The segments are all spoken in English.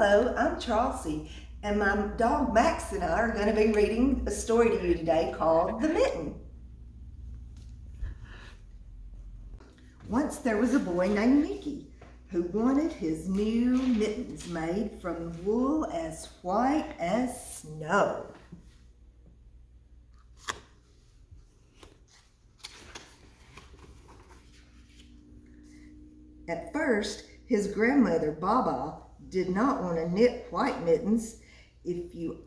Hello, I'm Charlcie, and my dog Max and I are going to be reading a story to you today called The Mitten. Once there was a boy named Mickey who wanted his new mittens made from wool as white as snow. At first, his grandmother, Baba, did not want to knit white mittens. If you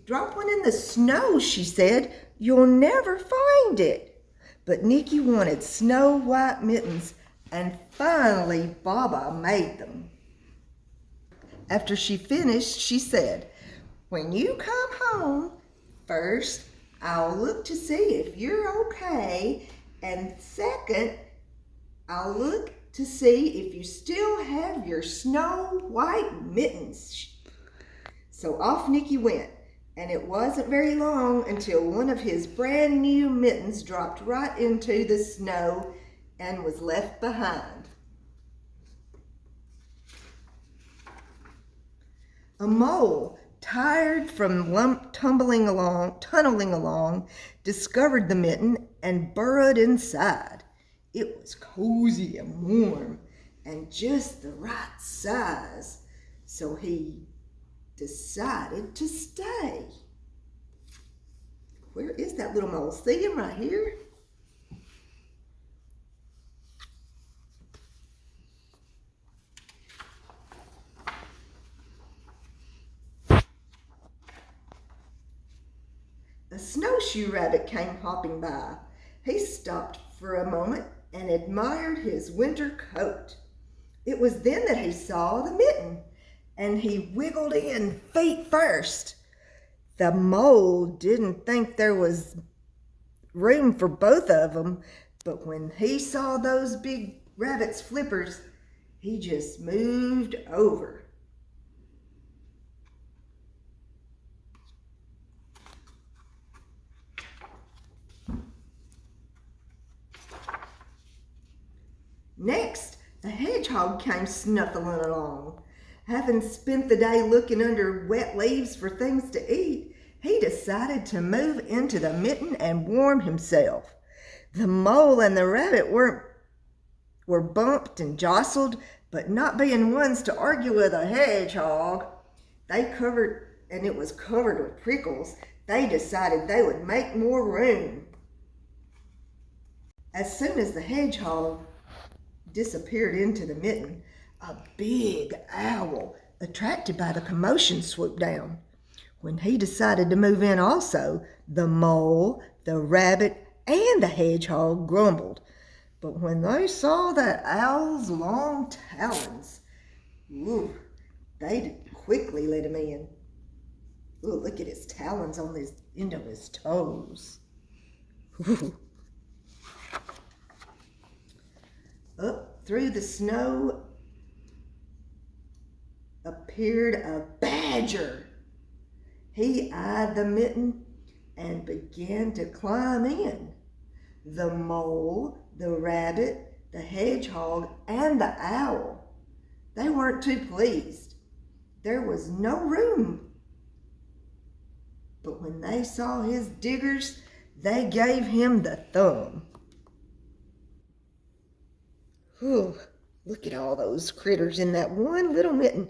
drop one in the snow, she said, you'll never find it. But Nicky wanted snow white mittens, and finally Baba made them. After she finished, she said, when you come home, first, I'll look to see if you're okay, and second, I'll look to see if you still have your snow white mittens. So off Nicky went, and it wasn't very long until one of his brand new mittens dropped right into the snow and was left behind. A mole, tired from tunneling along, discovered the mitten and burrowed inside. It was cozy and warm and just the right size, so he decided to stay. Where is that little mole? See him right here? A snowshoe rabbit came hopping by. He stopped for a moment and admired his winter coat. It was then that he saw the mitten, and he wiggled in feet first. The mole didn't think there was room for both of them, but when he saw those big rabbit's flippers, he just moved over. Next, a hedgehog came snuffling along. Having spent the day looking under wet leaves for things to eat, he decided to move into the mitten and warm himself. The mole and the rabbit were bumped and jostled, but not being ones to argue with a hedgehog, and it was covered with prickles, they decided they would make more room. As soon as the hedgehog disappeared into the mitten, a big owl, attracted by the commotion, swooped down. When he decided to move in also, the mole, the rabbit, and the hedgehog grumbled. But when they saw that owl's long talons, they quickly let him in. Look at his talons on the end of his toes. Up through the snow appeared a badger. He eyed the mitten and began to climb in. The mole, the rabbit, the hedgehog, and the owl, they weren't too pleased. There was no room. But when they saw his diggers, they gave him the thumb. Look at all those critters in that one little mitten.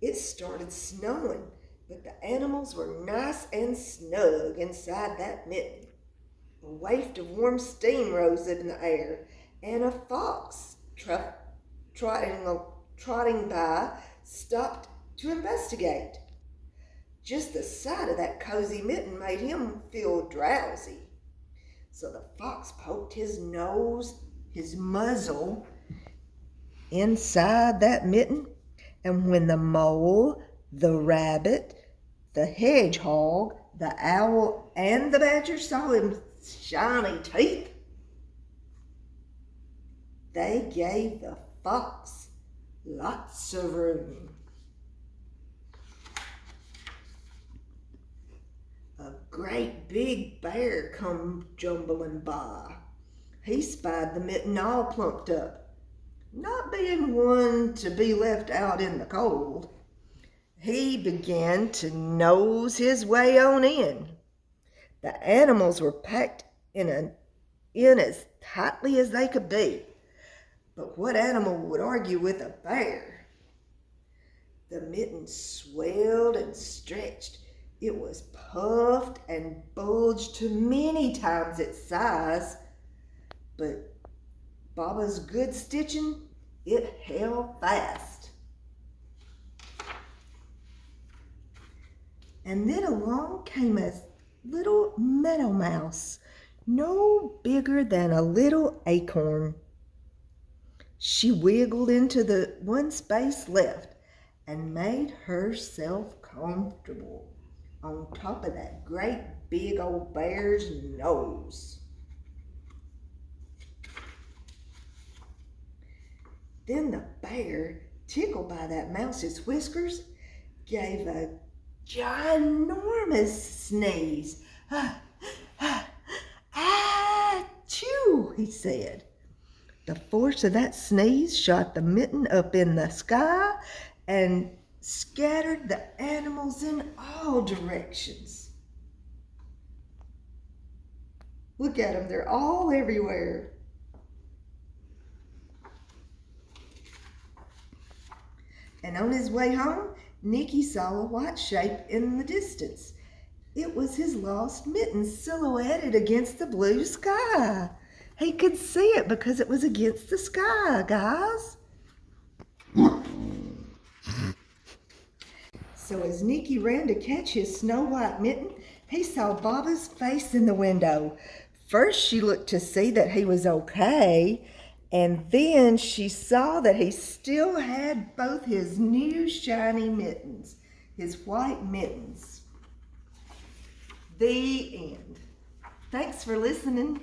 It started snowing, but the animals were nice and snug inside that mitten. A waft of warm steam rose in the air, and a fox trotting by stopped to investigate. Just the sight of that cozy mitten made him feel drowsy. So the fox poked his muzzle, inside that mitten, and when the mole, the rabbit, the hedgehog, the owl, and the badger saw his shiny teeth, they gave the fox lots of room. A great big bear come jumbling by. he spied the Mitten all plumped up. Not being one to be left out in the cold, he began to nose his way on in. The animals were packed in as tightly as they could be. But what animal would argue with a bear? The Mitten swelled and stretched. It was puffed and bulged to many times its size. But Baba's good stitching, it held fast. And then along came a little meadow mouse, no bigger than a little acorn. She wiggled into the one space left and made herself comfortable on top of that great big old bear's nose. Then the bear, tickled by that mouse's whiskers, gave a ginormous sneeze. Achoo, he said. The force of that sneeze shot the Mitten up in the sky and scattered the animals in all directions. Look at them, they're all everywhere. And on his way home, Nicky saw a white shape in the distance. It was his lost Mitten silhouetted against the blue sky. He could see it because it was against the sky, guys. So as Nicky ran to catch his snow white Mitten, he saw Baba's face in the window. First she looked to see that he was okay, and then she saw that he still had both his new shiny mittens, his white mittens. The end. Thanks for listening.